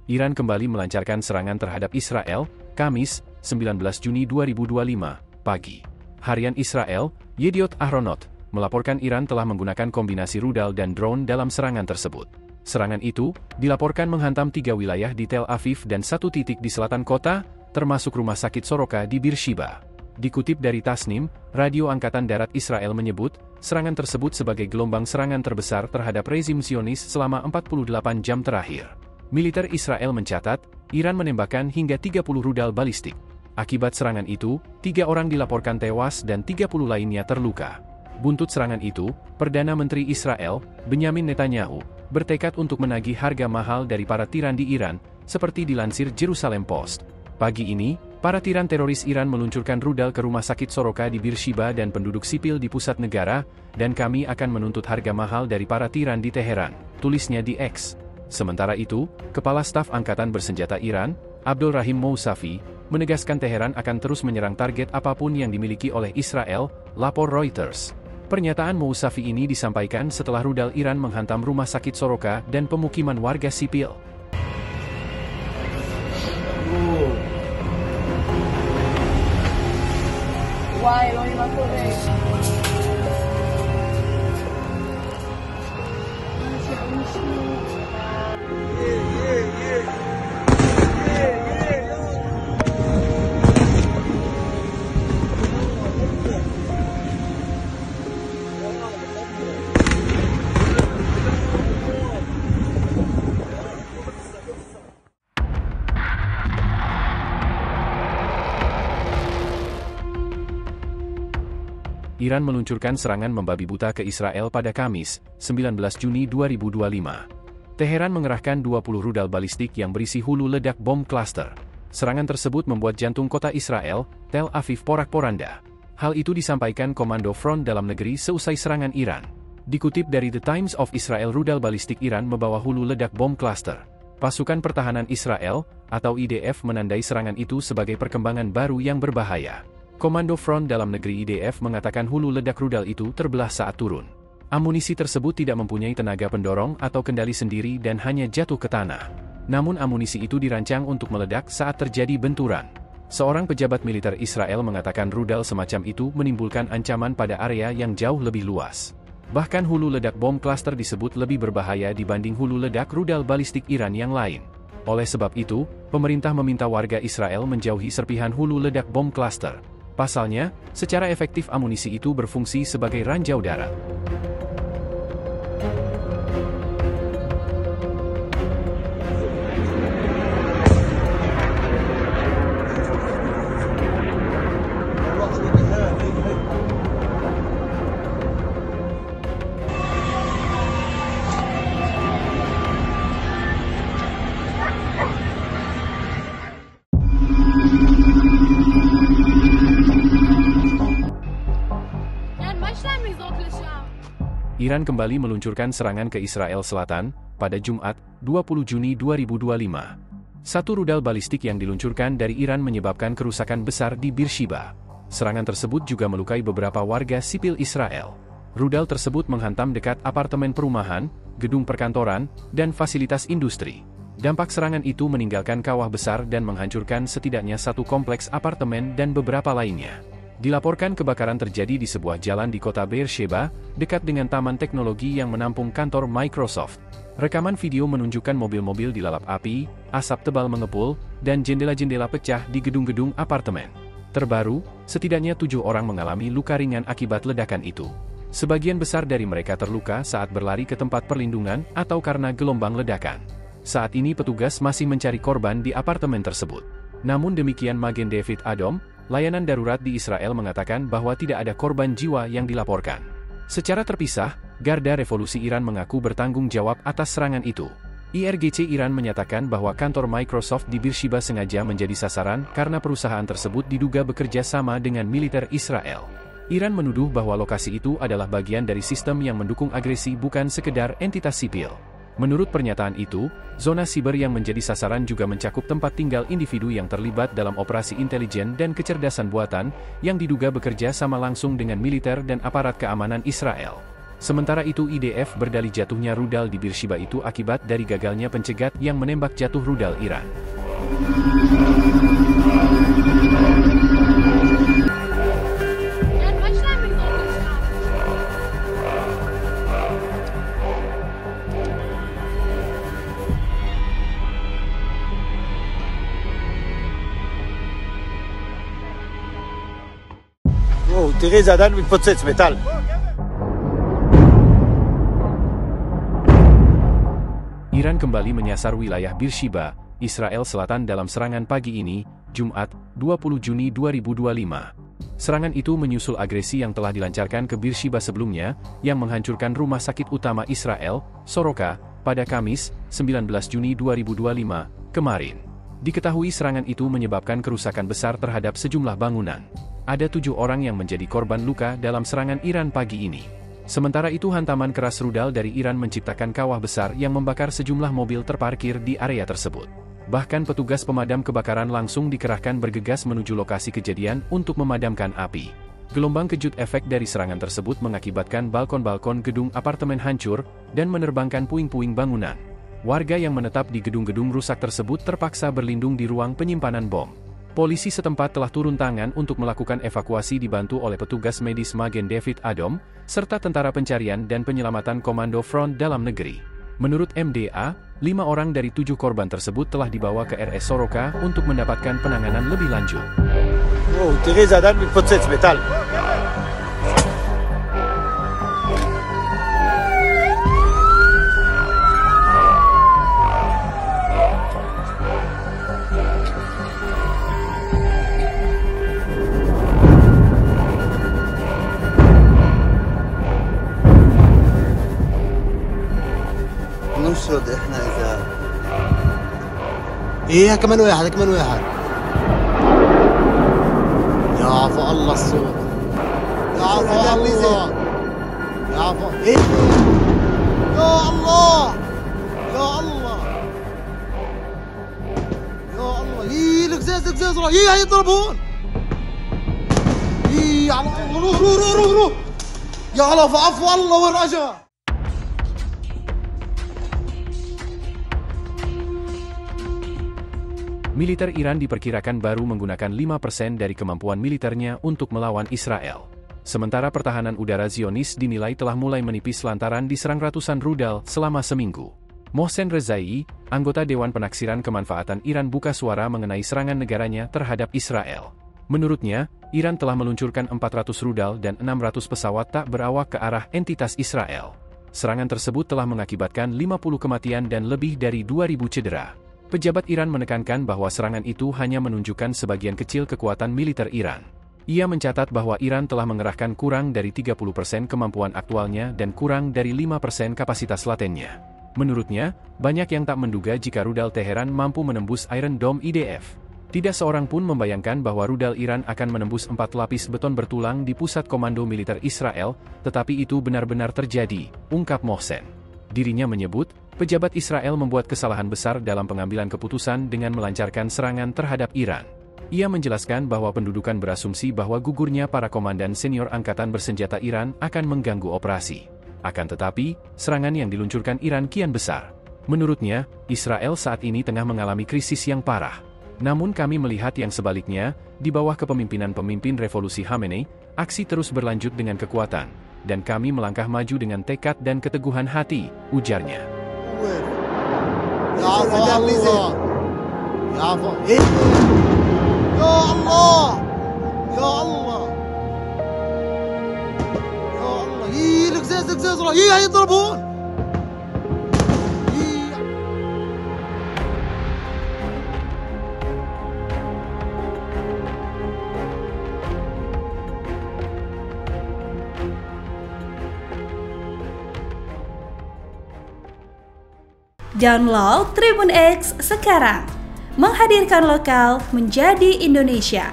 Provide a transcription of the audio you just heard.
Iran kembali melancarkan serangan terhadap Israel, Kamis, 19 Juni 2025, pagi. Harian Israel, Yediot Ahronot, melaporkan Iran telah menggunakan kombinasi rudal dan drone dalam serangan tersebut. Serangan itu dilaporkan menghantam 3 wilayah di Tel Aviv dan 1 titik di selatan kota, termasuk rumah sakit Soroka di Beersheba. Dikutip dari Tasnim, Radio Angkatan Darat Israel menyebut, serangan tersebut sebagai gelombang serangan terbesar terhadap rezim Zionis selama 48 jam terakhir. Militer Israel mencatat, Iran menembakkan hingga 30 rudal balistik. Akibat serangan itu, 3 orang dilaporkan tewas dan 30 lainnya terluka. Buntut serangan itu, Perdana Menteri Israel, Benyamin Netanyahu, bertekad untuk menagih harga mahal dari para tiran di Iran, seperti dilansir Jerusalem Post. Pagi ini, para tiran teroris Iran meluncurkan rudal ke rumah sakit Soroka di Beersheba dan penduduk sipil di pusat negara, dan kami akan menuntut harga mahal dari para tiran di Teheran, tulisnya di X. Sementara itu, Kepala Staf Angkatan Bersenjata Iran, Abdul Rahim Mousavi, menegaskan Teheran akan terus menyerang target apapun yang dimiliki oleh Israel, lapor Reuters. Pernyataan Mousavi ini disampaikan setelah rudal Iran menghantam rumah sakit Soroka dan pemukiman warga sipil. Iran meluncurkan serangan membabi buta ke Israel pada Kamis, 19 Juni 2025. Teheran mengerahkan 20 rudal balistik yang berisi hulu ledak bom cluster. Serangan tersebut membuat jantung kota Israel, Tel Aviv porak-poranda. Hal itu disampaikan Komando Front Dalam Negeri seusai serangan Iran. Dikutip dari The Times of Israel, rudal balistik Iran membawa hulu ledak bom cluster. Pasukan Pertahanan Israel, atau IDF, menandai serangan itu sebagai perkembangan baru yang berbahaya. Komando Front Dalam Negeri IDF mengatakan hulu ledak rudal itu terbelah saat turun. Amunisi tersebut tidak mempunyai tenaga pendorong atau kendali sendiri dan hanya jatuh ke tanah. Namun amunisi itu dirancang untuk meledak saat terjadi benturan. Seorang pejabat militer Israel mengatakan rudal semacam itu menimbulkan ancaman pada area yang jauh lebih luas. Bahkan hulu ledak bom cluster disebut lebih berbahaya dibanding hulu ledak rudal balistik Iran yang lain. Oleh sebab itu, pemerintah meminta warga Israel menjauhi serpihan hulu ledak bom cluster. Pasalnya, secara efektif amunisi itu berfungsi sebagai ranjau darat. Iran kembali meluncurkan serangan ke Israel Selatan, pada Jumat, 20 Juni 2025. Satu rudal balistik yang diluncurkan dari Iran menyebabkan kerusakan besar di Beersheba. Serangan tersebut juga melukai beberapa warga sipil Israel. Rudal tersebut menghantam dekat apartemen perumahan, gedung perkantoran, dan fasilitas industri. Dampak serangan itu meninggalkan kawah besar dan menghancurkan setidaknya 1 kompleks apartemen dan beberapa lainnya. Dilaporkan kebakaran terjadi di sebuah jalan di kota Beersheba, dekat dengan taman teknologi yang menampung kantor Microsoft. Rekaman video menunjukkan mobil-mobil dilalap api, asap tebal mengepul, dan jendela-jendela pecah di gedung-gedung apartemen. Terbaru, setidaknya 7 orang mengalami luka ringan akibat ledakan itu. Sebagian besar dari mereka terluka saat berlari ke tempat perlindungan atau karena gelombang ledakan. Saat ini petugas masih mencari korban di apartemen tersebut. Namun demikian Magen David Adom, layanan darurat di Israel, mengatakan bahwa tidak ada korban jiwa yang dilaporkan. Secara terpisah, Garda Revolusi Iran mengaku bertanggung jawab atas serangan itu. IRGC Iran menyatakan bahwa kantor Microsoft di Beersheba sengaja menjadi sasaran karena perusahaan tersebut diduga bekerja sama dengan militer Israel. Iran menuduh bahwa lokasi itu adalah bagian dari sistem yang mendukung agresi, bukan sekedar entitas sipil. Menurut pernyataan itu, zona siber yang menjadi sasaran juga mencakup tempat tinggal individu yang terlibat dalam operasi intelijen dan kecerdasan buatan, yang diduga bekerja sama langsung dengan militer dan aparat keamanan Israel. Sementara itu IDF berdalih jatuhnya rudal di Beersheba itu akibat dari gagalnya pencegat yang menembak jatuh rudal Iran. Oh, תראי, זה עדיין מתפוצץ, מטל. Iran kembali menyasar wilayah Beersheba, Israel Selatan dalam serangan pagi ini, Jumat, 20 Juni 2025. Serangan itu menyusul agresi yang telah dilancarkan ke Beersheba sebelumnya, yang menghancurkan rumah sakit utama Israel, Soroka, pada Kamis, 19 Juni 2025, kemarin. Diketahui serangan itu menyebabkan kerusakan besar terhadap sejumlah bangunan. Ada 7 orang yang menjadi korban luka dalam serangan Iran pagi ini. Sementara itu hantaman keras rudal dari Iran menciptakan kawah besar yang membakar sejumlah mobil terparkir di area tersebut. Bahkan petugas pemadam kebakaran langsung dikerahkan bergegas menuju lokasi kejadian untuk memadamkan api. Gelombang kejut efek dari serangan tersebut mengakibatkan balkon-balkon gedung apartemen hancur dan menerbangkan puing-puing bangunan. Warga yang menetap di gedung-gedung rusak tersebut terpaksa berlindung di ruang penyimpanan bom. Polisi setempat telah turun tangan untuk melakukan evakuasi dibantu oleh petugas medis Magen David Adom, serta tentara pencarian dan penyelamatan Komando Front Dalam Negeri. Menurut MDA, 5 orang dari 7 korban tersebut telah dibawa ke RS Soroka untuk mendapatkan penanganan lebih lanjut. Oh, תראי, זה עדיין מתפוצץ, מטל. نشرد احنا اذا ايه كمان واحد يا عفو الله الصوت يا عفو الله يا عفو ايه يا الله يا الله يا الله ايه القزاز ايه هيضربون ايه على روح يا الله عفو الله وين رجع. Militer Iran diperkirakan baru menggunakan 5% dari kemampuan militernya untuk melawan Israel. Sementara pertahanan udara Zionis dinilai telah mulai menipis lantaran diserang ratusan rudal selama seminggu. Mohsen Rezai, anggota Dewan Penaksiran Kemanfaatan Iran buka suara mengenai serangan negaranya terhadap Israel. Menurutnya, Iran telah meluncurkan 400 rudal dan 600 pesawat tak berawak ke arah entitas Israel. Serangan tersebut telah mengakibatkan 50 kematian dan lebih dari 2.000 cedera. Pejabat Iran menekankan bahwa serangan itu hanya menunjukkan sebagian kecil kekuatan militer Iran. Ia mencatat bahwa Iran telah mengerahkan kurang dari 30% kemampuan aktualnya dan kurang dari 5% kapasitas latennya. Menurutnya, banyak yang tak menduga jika rudal Teheran mampu menembus Iron Dome IDF. Tidak seorang pun membayangkan bahwa rudal Iran akan menembus 4 lapis beton bertulang di pusat komando militer Israel, tetapi itu benar-benar terjadi, ungkap Mohsen. Dirinya menyebut, pejabat Israel membuat kesalahan besar dalam pengambilan keputusan dengan melancarkan serangan terhadap Iran. Ia menjelaskan bahwa pendudukan berasumsi bahwa gugurnya para komandan senior angkatan bersenjata Iran akan mengganggu operasi. Akan tetapi, serangan yang diluncurkan Iran kian besar. Menurutnya, Israel saat ini tengah mengalami krisis yang parah. Namun kami melihat yang sebaliknya, di bawah kepemimpinan pemimpin revolusi Khamenei, aksi terus berlanjut dengan kekuatan. Dan kami melangkah maju dengan tekad dan keteguhan hati, ujarnya. يا الله يا عفو ايه يا الله يا الله يا الله ايه القزاز ايه هيضربون. Download Tribun X sekarang, menghadirkan lokal menjadi Indonesia.